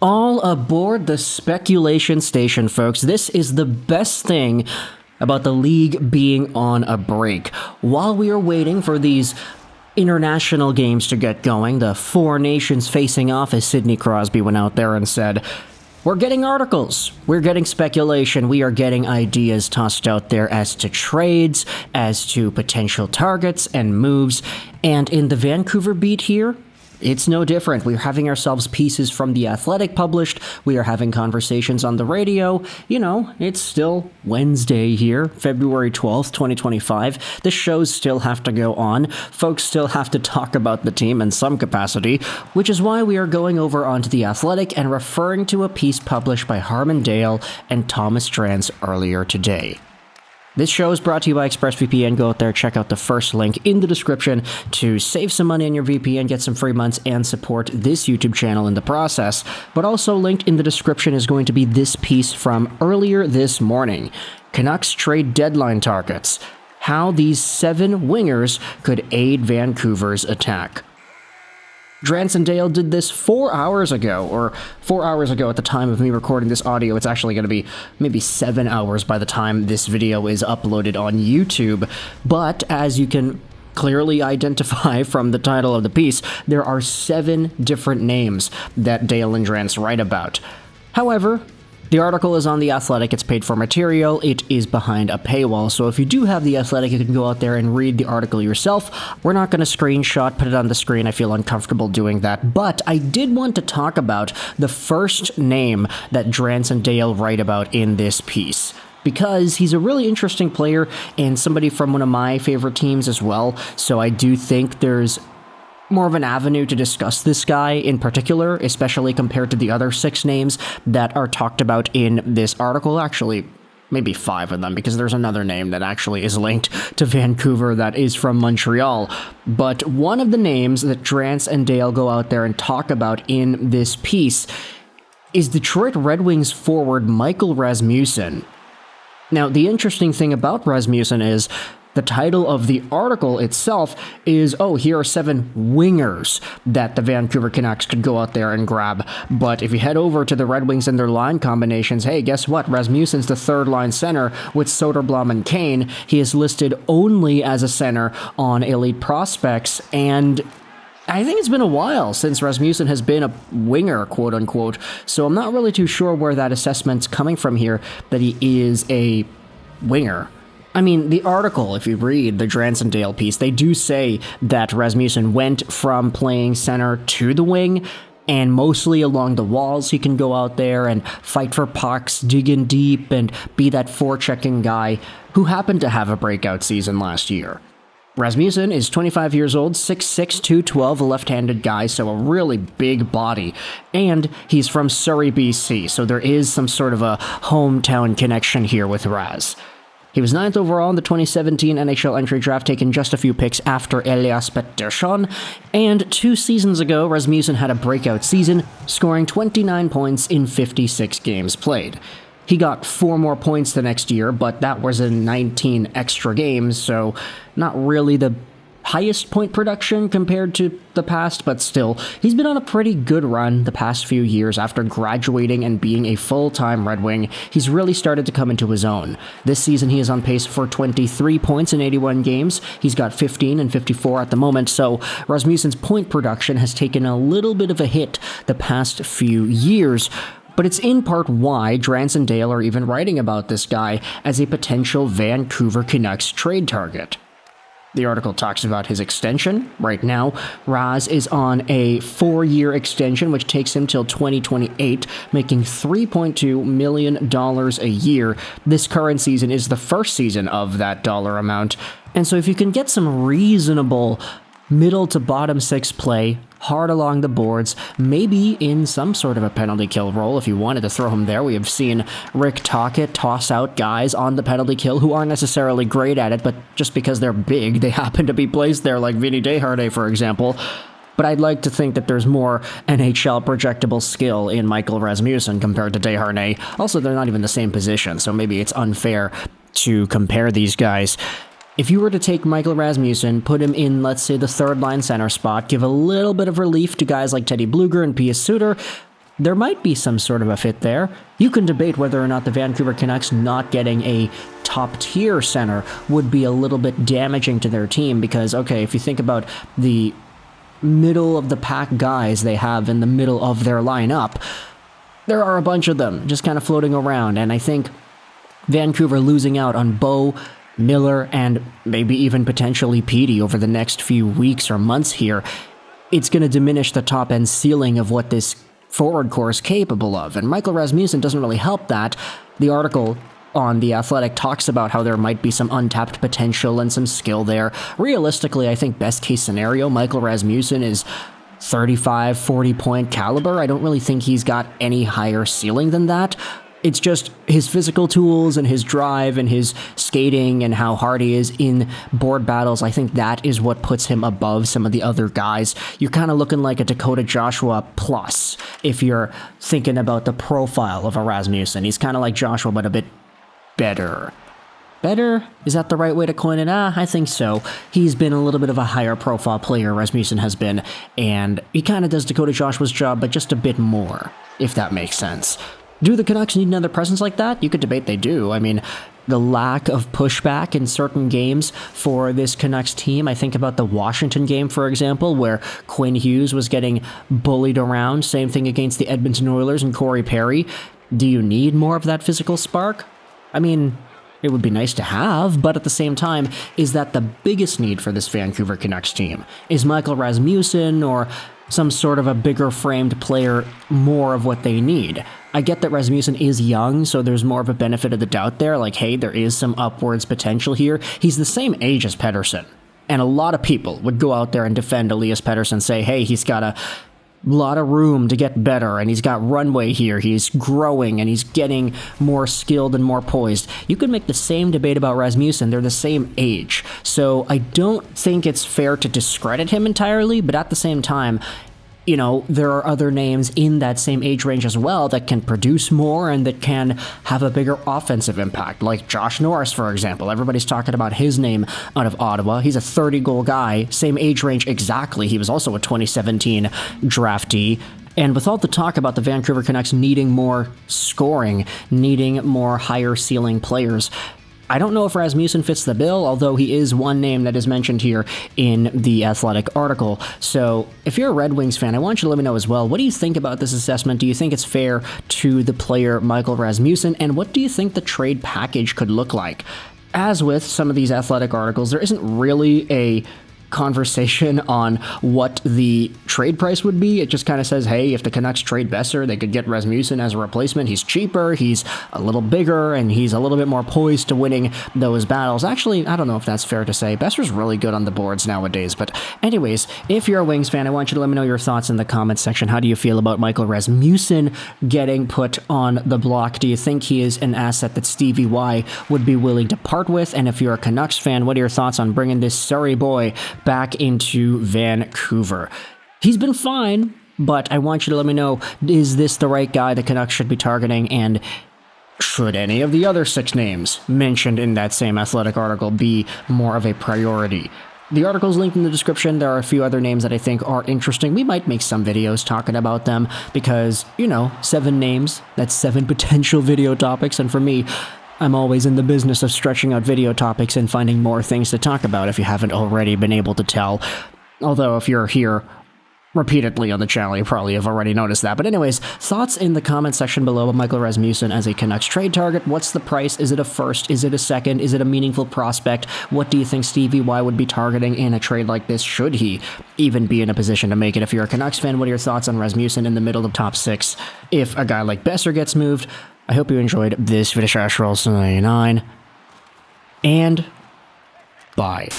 all aboard the speculation station, folks. This is the best thing about the league being on a break. While we are waiting for these international games to get going, the four nations facing off, as Sidney Crosby went out there and said, we're getting articles, we're getting speculation, we are getting ideas tossed out there as to trades, as to potential targets and moves. And in the Vancouver beat here, it's no different. We're having ourselves pieces from The Athletic published. We are having conversations on the radio. You know, it's still Wednesday here, February 12th, 2025. The shows still have to go on. Folks still have to talk about the team in some capacity, which is why we are going over onto The Athletic and referring to a piece published by Harman Dale and Thomas Drance earlier today. This show is brought to you by ExpressVPN. Go out there, check out the first link in the description to save some money on your VPN, get some free months, and support this YouTube channel in the process. But also linked in the description is going to be this piece from earlier this morning. Canucks trade deadline targets. How these 7 wingers could aid Vancouver's attack. Drance and Dale did this 4 hours ago, or 4 hours ago at the time of me recording this audio. It's actually going to be maybe 7 hours by the time this video is uploaded on YouTube. But as you can clearly identify from the title of the piece, there are 7 different names that Dale and Drance write about. However, the article is on The Athletic, it's paid for material, it is behind a paywall, so if you do have The Athletic, you can go out there and read the article yourself. We're not going to screenshot, put it on the screen, I feel uncomfortable doing that, but I did want to talk about the first name that Drance and Dale write about in this piece, because he's a really interesting player and somebody from one of my favorite teams as well, so I do think there's more of an avenue to discuss this guy in particular, especially compared to the other 6 names that are talked about in this article. Actually, maybe 5 of them, because there's another name that actually is linked to Vancouver that is from Montreal. But one of the names that Drance and Dale go out there and talk about in this piece is Detroit Red Wings forward Michael Rasmussen. Now, the interesting thing about Rasmussen is the title of the article itself is, oh, here are 7 wingers that the Vancouver Canucks could go out there and grab. But if you head over to the Red Wings and their line combinations, hey, guess what? Rasmussen's the third-line center with Soderblom and Kane. He is listed only as a center on Elite Prospects, and I think it's been a while since Rasmussen has been a winger, quote-unquote, so I'm not really too sure where that assessment's coming from here, that he is a winger. I mean, the article, if you read the Drance and Dale piece, they do say that Rasmussen went from playing center to the wing, and mostly along the walls he can go out there and fight for pucks, dig in deep, and be that forechecking guy who happened to have a breakout season last year. Rasmussen is 25 years old, 6'6", 212, a left-handed guy, so a really big body, and he's from Surrey, BC, so there is some sort of a hometown connection here with Raz. He was 9th overall in the 2017 NHL Entry Draft, taken just a few picks after Elias Pettersson, and 2 seasons ago, Rasmussen had a breakout season, scoring 29 points in 56 games played. He got 4 more points the next year, but that was in 19 extra games, so not really the highest point production compared to the past, but still, he's been on a pretty good run the past few years after graduating and being a full-time Red Wing. He's really started to come into his own. This season, he is on pace for 23 points in 81 games. He's got 15 and 54 at the moment, so Rasmussen's point production has taken a little bit of a hit the past few years. But it's in part why Drance and Dale are even writing about this guy as a potential Vancouver Canucks trade target. The article talks about his extension. Right now, Raz is on a 4-year extension, which takes him till 2028, making $3.2 million a year. This current season is the first season of that dollar amount. And so if you can get some reasonable middle to bottom 6 play, hard along the boards, maybe in some sort of a penalty kill role if you wanted to throw him there. We have seen Rick Tocchet toss out guys on the penalty kill who aren't necessarily great at it, but just because they're big, they happen to be placed there, like Vinny Desharnais, for example. But I'd like to think that there's more NHL projectable skill in Michael Rasmussen compared to Desharnais. Also, they're not even the same position, so maybe it's unfair to compare these guys. If you were to take Michael Rasmussen, put him in, let's say, the third-line center spot, give a little bit of relief to guys like Teddy Bluger and Pius Suter, there might be some sort of a fit there. You can debate whether or not the Vancouver Canucks not getting a top-tier center would be a little bit damaging to their team because, okay, if you think about the middle-of-the-pack guys they have in the middle of their lineup, there are a bunch of them just kind of floating around, and I think Vancouver losing out on Bo, Miller, and maybe even potentially Petey over the next few weeks or months here, it's going to diminish the top-end ceiling of what this forward core is capable of, and Michael Rasmussen doesn't really help that. The article on The Athletic talks about how there might be some untapped potential and some skill there. Realistically, I think best case scenario, Michael Rasmussen is 35, 40-point caliber. I don't really think he's got any higher ceiling than that. It's just his physical tools and his drive and his skating and how hard he is in board battles. I think that is what puts him above some of the other guys. You're kind of looking like a Dakota Joshua plus if you're thinking about the profile of a Rasmussen. He's kind of like Joshua, but a bit better. Better? Is that the right way to coin it? I think so. He's been a little bit of a higher profile player, Rasmussen has been, and he kind of does Dakota Joshua's job, but just a bit more, if that makes sense. Do the Canucks need another presence like that? You could debate they do. I mean, the lack of pushback in certain games for this Canucks team. I think about the Washington game, for example, where Quinn Hughes was getting bullied around. Same thing against the Edmonton Oilers and Corey Perry. Do you need more of that physical spark? I mean, it would be nice to have, but at the same time, is that the biggest need for this Vancouver Canucks team? Is Michael Rasmussen or some sort of a bigger framed player more of what they need? I get that Rasmussen is young, so there's more of a benefit of the doubt there, like, hey, there is some upwards potential here. He's the same age as Pettersson, and a lot of people would go out there and defend Elias Pettersson, say, hey, he's got a lot of room to get better, and he's got runway here, he's growing, and he's getting more skilled and more poised. You could make the same debate about Rasmussen, they're the same age. So I don't think it's fair to discredit him entirely, but at the same time, you know, there are other names in that same age range as well that can produce more and that can have a bigger offensive impact, like Josh Norris, for example. Everybody's talking about his name out of Ottawa. He's a 30-goal guy, same age range exactly. He was also a 2017 draftee. And with all the talk about the Vancouver Canucks needing more scoring, needing more higher ceiling players, I don't know if Rasmussen fits the bill, although he is one name that is mentioned here in the Athletic article. So if you're a Red Wings fan, I want you to let me know as well. What do you think about this assessment? Do you think it's fair to the player Michael Rasmussen? And what do you think the trade package could look like? As with some of these Athletic articles, there isn't really a conversation on what the trade price would be. It just kind of says, hey, if the Canucks trade Besser, they could get Rasmussen as a replacement. He's cheaper, he's a little bigger, and he's a little bit more poised to winning those battles. Actually, I don't know if that's fair to say. Besser's really good on the boards nowadays. But anyways, if you're a Wings fan, I want you to let me know your thoughts in the comments section. How do you feel about Michael Rasmussen getting put on the block? Do you think he is an asset that Stevie Y would be willing to part with? And if you're a Canucks fan, what are your thoughts on bringing this Surrey boy back into Vancouver? He's been fine, but I want you to let me know, is this the right guy the Canucks should be targeting, and should any of the other 6 names mentioned in that same Athletic article be more of a priority? The article's linked in the description. There are a few other names that I think are interesting. We might make some videos talking about them because, you know, 7 names, that's 7 potential video topics, and for me, I'm always in the business of stretching out video topics and finding more things to talk about if you haven't already been able to tell. Although if you're here repeatedly on the channel, you probably have already noticed that. But anyways, thoughts in the comment section below about Michael Rasmussen as a Canucks trade target. What's the price? Is it a first? Is it a second? Is it a meaningful prospect? What do you think Stevie Y would be targeting in a trade like this? Should he even be in a position to make it? If you're a Canucks fan, what are your thoughts on Rasmussen in the middle of the top 6? If a guy like Besser gets moved, I hope you enjoyed this video. 9, and bye.